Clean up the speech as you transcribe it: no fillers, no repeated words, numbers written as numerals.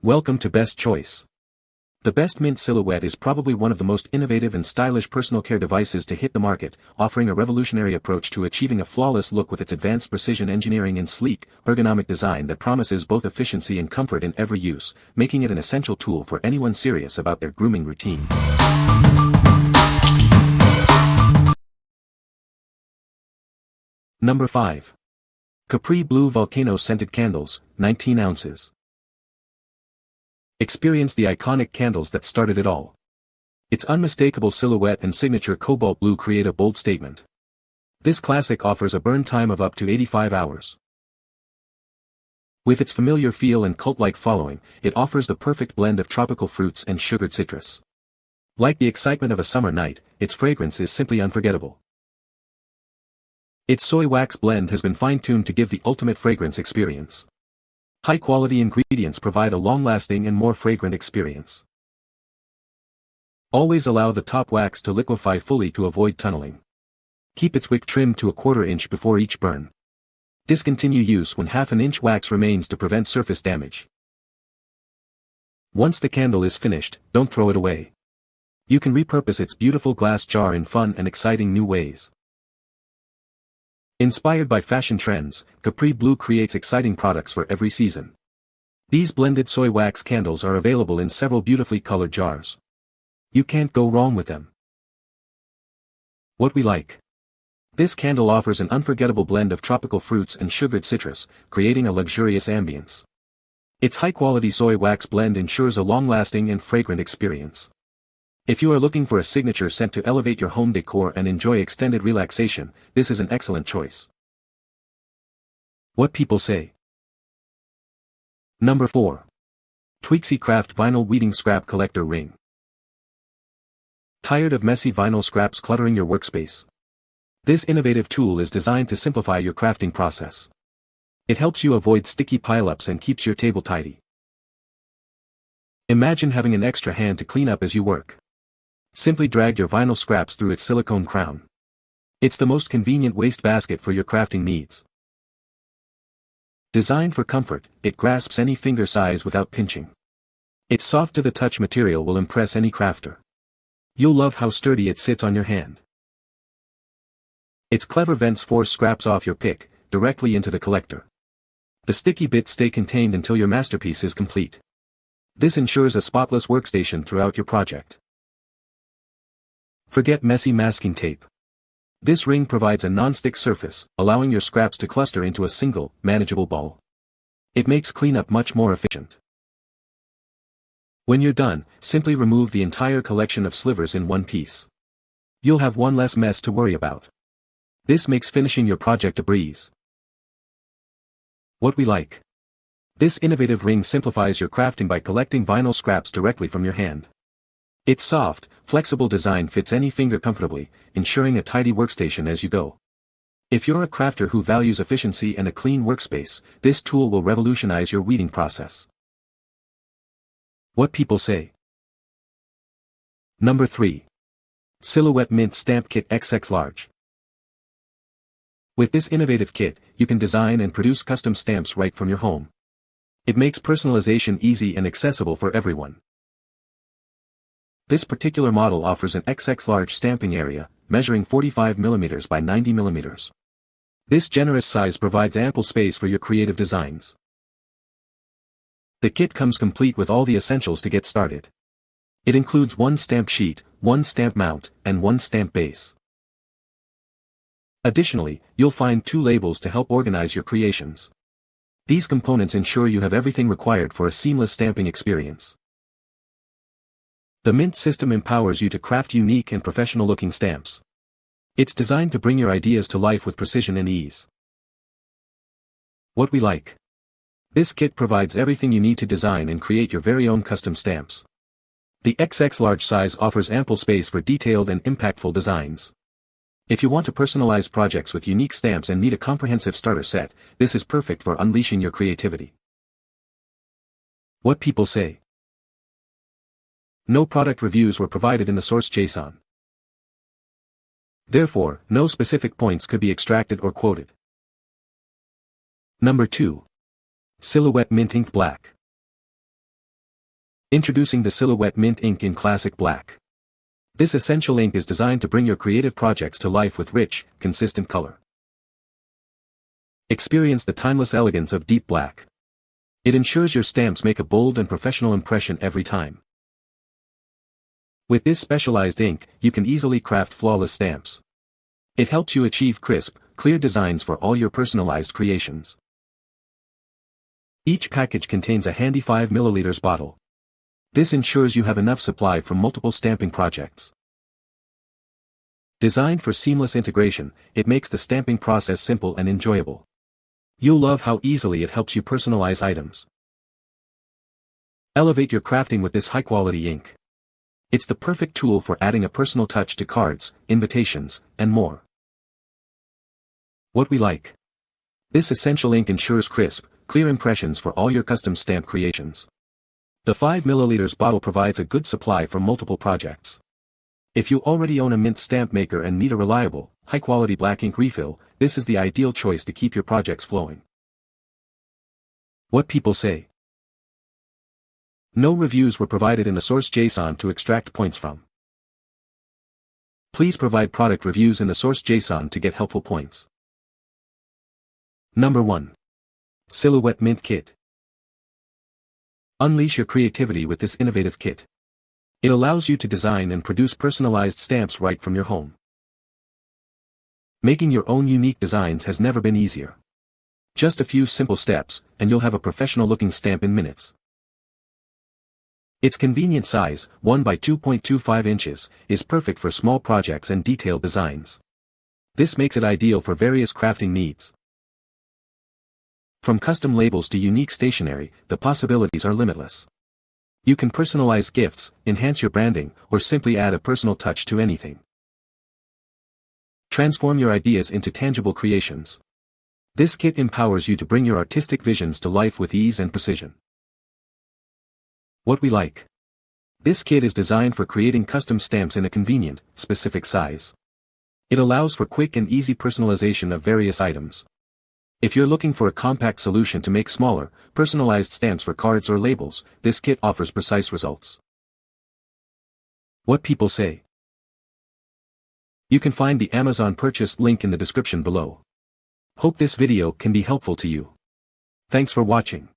Welcome to Best Choice. The Best Mint Silhouette is probably one of the most innovative and stylish personal care devices to hit the market, offering a revolutionary approach to achieving a flawless look with its advanced precision engineering and sleek, ergonomic design that promises both efficiency and comfort in every use, making it an essential tool for anyone serious about their grooming routine. Number 5. Capri Blue Volcano Scented Candles, 19 ounces. Experience the iconic candles that started it all. Its unmistakable silhouette and signature cobalt blue create a bold statement. This classic offers a burn time of up to 85 hours. With its familiar feel and cult-like following, it offers the perfect blend of tropical fruits and sugared citrus. Like the excitement of a summer night, its fragrance is simply unforgettable. Its soy wax blend has been fine-tuned to give the ultimate fragrance experience. High-quality ingredients provide a long-lasting and more fragrant experience. Always allow the top wax to liquefy fully to avoid tunneling. Keep its wick trimmed to a 1/4 inch before each burn. Discontinue use when 1/2 inch wax remains to prevent surface damage. Once the candle is finished, don't throw it away. You can repurpose its beautiful glass jar in fun and exciting new ways. Inspired by fashion trends, Capri Blue creates exciting products for every season. These blended soy wax candles are available in several beautifully colored jars. You can't go wrong with them. What we like. This candle offers an unforgettable blend of tropical fruits and sugared citrus, creating a luxurious ambience. Its high-quality soy wax blend ensures a long-lasting and fragrant experience. If you are looking for a signature scent to elevate your home decor and enjoy extended relaxation, this is an excellent choice. What people say. Number 4. TWEEXY Craft Vinyl Weeding Scrap Collector Ring. Tired of messy vinyl scraps cluttering your workspace? This innovative tool is designed to simplify your crafting process. It helps you avoid sticky pileups and keeps your table tidy. Imagine having an extra hand to clean up as you work. Simply drag your vinyl scraps through its silicone crown. It's the most convenient waste basket for your crafting needs. Designed for comfort, it grasps any finger size without pinching. Its soft-to-the-touch material will impress any crafter. You'll love how sturdy it sits on your hand. Its clever vents force scraps off your pick, directly into the collector. The sticky bits stay contained until your masterpiece is complete. This ensures a spotless workstation throughout your project. Forget messy masking tape. This ring provides a non-stick surface, allowing your scraps to cluster into a single, manageable ball. It makes cleanup much more efficient. When you're done, simply remove the entire collection of slivers in one piece. You'll have one less mess to worry about. This makes finishing your project a breeze. What we like. This innovative ring simplifies your crafting by collecting vinyl scraps directly from your hand. Its soft, flexible design fits any finger comfortably, ensuring a tidy workstation as you go. If you're a crafter who values efficiency and a clean workspace, this tool will revolutionize your weeding process. What people say. Number 3. Silhouette Mint Stamp Kit XX Large. With this innovative kit, you can design and produce custom stamps right from your home. It makes personalization easy and accessible for everyone. This particular model offers an XX large stamping area, measuring 45 mm by 90 mm. This generous size provides ample space for your creative designs. The kit comes complete with all the essentials to get started. It includes one stamp sheet, one stamp mount, and one stamp base. Additionally, you'll find 2 labels to help organize your creations. These components ensure you have everything required for a seamless stamping experience. The Mint system empowers you to craft unique and professional-looking stamps. It's designed to bring your ideas to life with precision and ease. What we like. This kit provides everything you need to design and create your very own custom stamps. The XX large size offers ample space for detailed and impactful designs. If you want to personalize projects with unique stamps and need a comprehensive starter set, this is perfect for unleashing your creativity. What people say. No product reviews were provided in the source JSON. Therefore, no specific points could be extracted or quoted. Number 2. Silhouette Mint Ink Black. Introducing the Silhouette Mint Ink in Classic Black. This essential ink is designed to bring your creative projects to life with rich, consistent color. Experience the timeless elegance of deep black. It ensures your stamps make a bold and professional impression every time. With this specialized ink, you can easily craft flawless stamps. It helps you achieve crisp, clear designs for all your personalized creations. Each package contains a handy 5 ml bottle. This ensures you have enough supply for multiple stamping projects. Designed for seamless integration, it makes the stamping process simple and enjoyable. You'll love how easily it helps you personalize items. Elevate your crafting with this high-quality ink. It's the perfect tool for adding a personal touch to cards, invitations, and more. What we like. This essential ink ensures crisp, clear impressions for all your custom stamp creations. The 5 ml bottle provides a good supply for multiple projects. If you already own a mint stamp maker and need a reliable, high-quality black ink refill, this is the ideal choice to keep your projects flowing. What people say. No reviews were provided in the source JSON to extract points from. Please provide product reviews in the source JSON to get helpful points. Number 1. Silhouette Mint Kit. Unleash your creativity with this innovative kit. It allows you to design and produce personalized stamps right from your home. Making your own unique designs has never been easier. Just a few simple steps, and you'll have a professional-looking stamp in minutes. Its convenient size, 1 by 2.25 inches, is perfect for small projects and detailed designs. This makes it ideal for various crafting needs. From custom labels to unique stationery, the possibilities are limitless. You can personalize gifts, enhance your branding, or simply add a personal touch to anything. Transform your ideas into tangible creations. This kit empowers you to bring your artistic visions to life with ease and precision. What we like. This kit is designed for creating custom stamps in a convenient, specific size. It allows for quick and easy personalization of various items. If you're looking for a compact solution to make smaller, personalized stamps for cards or labels, this kit offers precise results. What people say. You can find the Amazon purchase link in the description below. Hope this video can be helpful to you. Thanks for watching.